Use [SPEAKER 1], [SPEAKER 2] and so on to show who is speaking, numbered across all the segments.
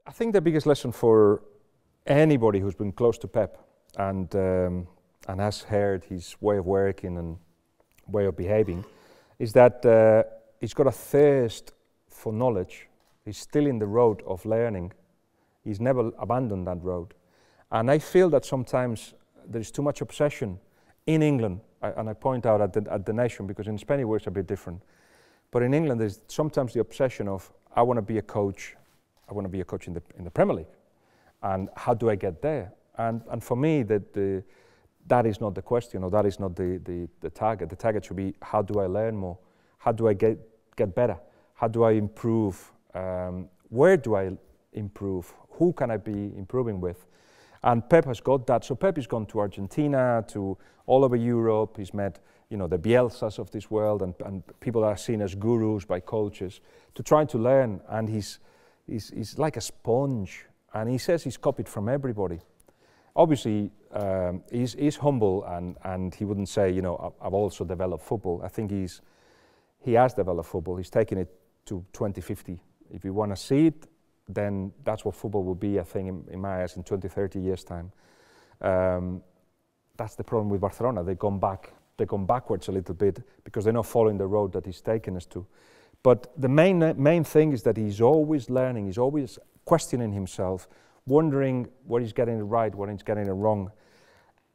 [SPEAKER 1] I think the biggest lesson for anybody who's been close to Pep and has heard his way of working and way of behaving is that he's got a thirst for knowledge. He's still in the road of learning. He's never abandoned that road. And I feel that sometimes there is too much obsession in England, and I point out at the nation, because in Spain it works a bit different. But in England there's sometimes the obsession of, I want to be a coach, I want to be a coach in the Premier League. And how do I get there? And for me, that is not the question, or that is not the target. The target should be, how do I learn more? How do I get better? How do I improve? Where do I improve? Who can I be improving with? And Pep has got that. So Pep has gone to Argentina, to all over Europe. He's met, the Bielsas of this world and people that are seen as gurus by coaches to try to learn. And he's like a sponge. And he says he's copied from everybody. Obviously, he's humble and he wouldn't say, I've also developed football. I think he has developed football. He's taken it to 2050. If you want to see it, then that's what football will be, I think, in my eyes, in 20, 30 years' time. That's the problem with Barcelona. They've gone backwards a little bit because they're not following the road that he's taken us to. But the main thing is that he's always learning. He's always questioning himself, wondering what he's getting it right, what he's getting it wrong.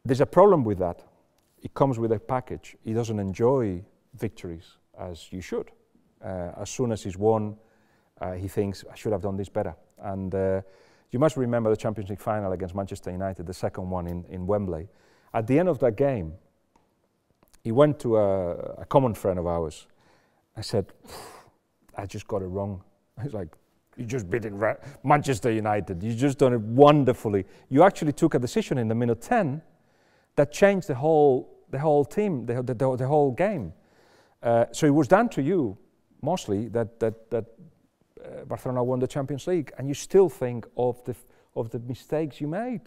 [SPEAKER 1] There's a problem with that. It comes with a package. He doesn't enjoy victories as you should. As soon as he's won, he thinks, I should have done this better. And you must remember the Champions League final against Manchester United, the second one in Wembley. At the end of that game, he went to a common friend of ours. I said, I just got it wrong. He's like, you just beat Manchester United. You just done it wonderfully. You actually took a decision in the minute 10 that changed the whole team, the whole game. So it was down to you, mostly, that Barcelona won the Champions League, and you still think of the mistakes you made.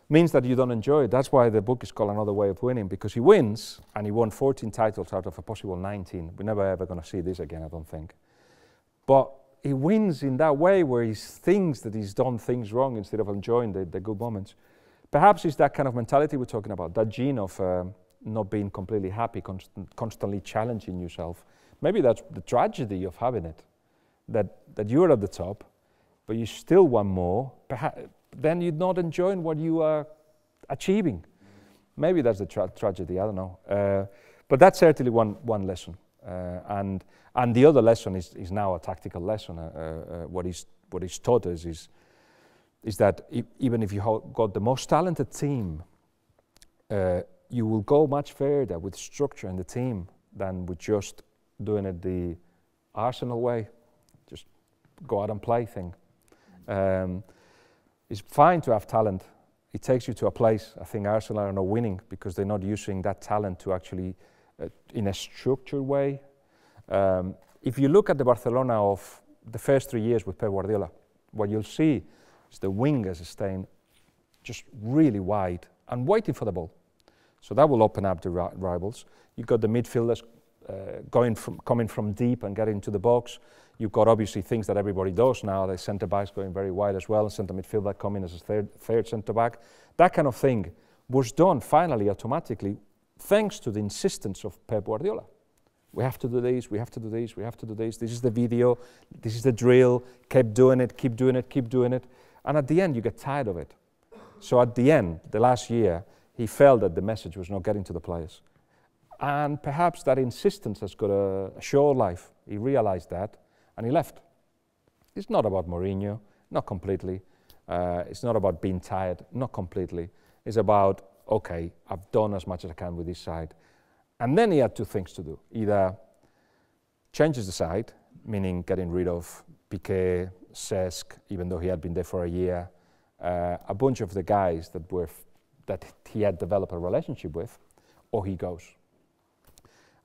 [SPEAKER 1] Means that you don't enjoy it. That's why the book is called Another Way of Winning, because he wins, and he won 14 titles out of a possible 19. We're never ever going to see this again, I don't think. But he wins in that way where he thinks that he's done things wrong instead of enjoying the good moments. Perhaps it's that kind of mentality we're talking about, that gene of not being completely happy, constantly challenging yourself. Maybe that's the tragedy of having it, that you're at the top, but you still want more. Perhaps then you're not enjoying what you are achieving. Maybe that's the tragedy, I don't know. But that's certainly one lesson. And the other lesson is now a tactical lesson. What he's taught us is that even if you got the most talented team, you will go much further with structure in the team than with just doing it the Arsenal way, just go out and play thing. It's fine to have talent. It takes you to a place. I think Arsenal are not winning because they're not using that talent to actually, in a structured way. If you look at the Barcelona of the first 3 years with Pep Guardiola, what you'll see is the wingers staying just really wide and waiting for the ball. So that will open up the rivals. You've got the midfielders coming from deep and getting into the box. You've got obviously things that everybody does now. The centre backs going very wide as well, and centre midfielder coming as a third centre back. That kind of thing was done finally automatically thanks to the insistence of Pep Guardiola. We have to do this, we have to do this, we have to do this. This is the video, this is the drill. Keep doing it, keep doing it, keep doing it. And at the end, you get tired of it. So at the end, the last year, he felt that the message was not getting to the players. And perhaps that insistence has got a short life. He realized that, and he left. It's not about Mourinho, not completely. It's not about being tired, not completely. It's about, okay, I've done as much as I can with this side. And then he had two things to do. Either changes the side, meaning getting rid of Piqué, Cesc, even though he had been there for a year, a bunch of the guys that he had developed a relationship with, or he goes.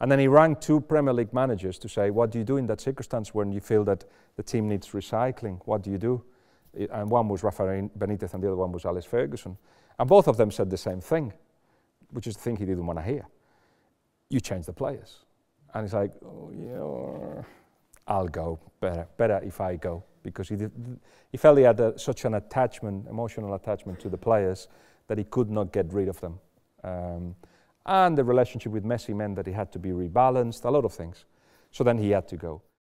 [SPEAKER 1] And then he rang 2 Premier League managers to say, what do you do in that circumstance when you feel that the team needs recycling? What do you do? And one was Rafa Benitez and the other one was Alex Ferguson. And both of them said the same thing, which is the thing he didn't want to hear. You change the players. And he's like, oh, yeah, I'll go, better if I go, because he felt he had such an emotional attachment to the players that he could not get rid of them. And the relationship with Messi meant that he had to be rebalanced, a lot of things. So then he had to go.